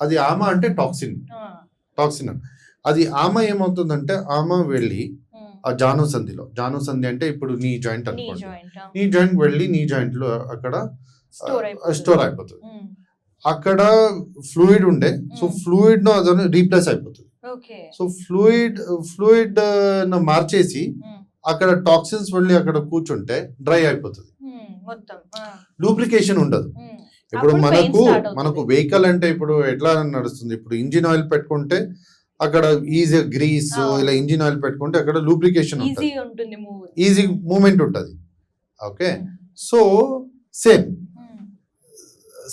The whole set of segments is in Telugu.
అది ఆమ అంటే టాక్సిన్ అది ఆమ ఏమవుతుందంటే ఆమ వెళ్ళి ఆ జాను సంధి అంటే ఇప్పుడు నీ జాయింట్ అనుకోండి, నీ జాయింట్ వెళ్ళి నీ జాయింట్ లో అక్కడ స్టోర్ అయిపోతుంది. అక్కడ ఫ్లూయిడ్ ఉండే, సో ఫ్లూయిడ్ ను అదను రీప్లేస్ అయిపోతుంది. సో ఫ్లూయిడ్ మార్చేసి అక్కడ టాక్సిన్స్ వెళ్ళి అక్కడ కూర్చుంటే డ్రై అయిపోతుంది, లూబ్రికేషన్ ఉండదు. ఇప్పుడు మనకు వెహికల్ అంటే ఇప్పుడు ఎట్లా నడుస్తుంది, ఇప్పుడు ఇంజిన్ ఆయిల్ పెట్టుకుంటే అక్కడ ఈజీ గ్రీస్ ఇలా ఇంజిన్ ఆయిల్ పెట్టుకుంటే అక్కడ లూబ్రికేషన్ ఉంటుంది, ఈజీ మూమెంట్ ఉంటుంది. Okay, so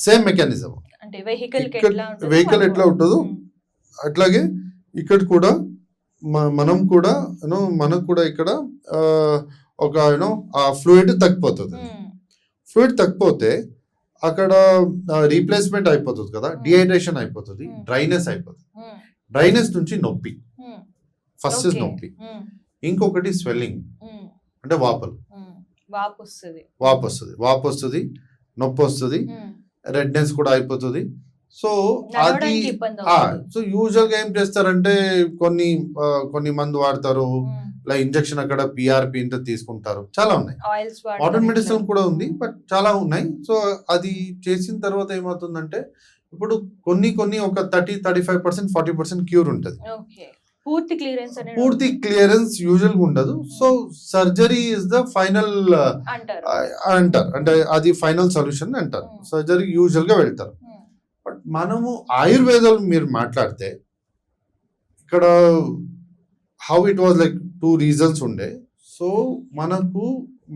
same mechanism vehicle ఎట్లా ఉంటుందో అట్లాగే ఇక్కడ కూడా మనకు కూడా ఇక్కడ ఒక ఆ ఫ్లూయిడ్ తగ్గిపోతుంది. ఫ్లూయిడ్ తగ్గిపోతే అక్కడ రీప్లేస్మెంట్ అయిపోతుంది కదా, డిహైడ్రేషన్ అయిపోతుంది, డ్రైనెస్ అయిపోతుంది. డ్రైనెస్ నుంచి నొప్పి, ఫస్ట్ నొప్పి, ఇంకొకటి స్వెల్లింగ్ అంటే వాపు వస్తుంది, నొప్పి వస్తుంది, రెడ్నెస్ కూడా అయిపోతుంది. సో అది యూజువల్ గా ఏం చేస్తారంటే కొన్ని మందు వాడతారు, ఇలా ఇంజెక్షన్ అక్కడ పిఆర్పి ఇంత తీసుకుంటారు, చాలా ఉన్నాయి. మోడర్న్ మెడిసిన్ కూడా ఉంది, బట్ చాలా ఉన్నాయి. సో అది చేసిన తర్వాత ఏమవుతుందంటే ఇప్పుడు కొన్ని ఒక 30-35%, 40% క్యూర్ ఉంటుంది. పూర్తి క్లియరెన్స్ యూజువల్ గా ఉండదు. So surgery is the final అంటారు, అంటే అది ఫైనల్ సొల్యూషన్ అంటారు. సర్జరీ యూజువల్ గా వెళ్తారు. బట్ మనము ఆయుర్వేదాలు మీరు మాట్లాడితే ఇక్కడ how it was like 2 reasons ఉండే. సో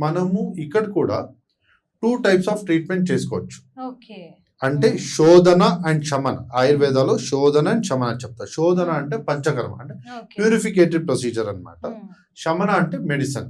మనము ఇక్కడ కూడా 2 types ఆఫ్ ట్రీట్మెంట్ చేసుకోవచ్చు. అంటే శోధన అండ్ శమన. ఆయుర్వేదాలో శోధన అండ్ శమన చెప్తారు. శోధన అంటే పంచకర్మ, అంటే ప్యూరిఫికేటెడ్ ప్రొసీజర్ అన్నమాట. శమన అంటే మెడిసిన్,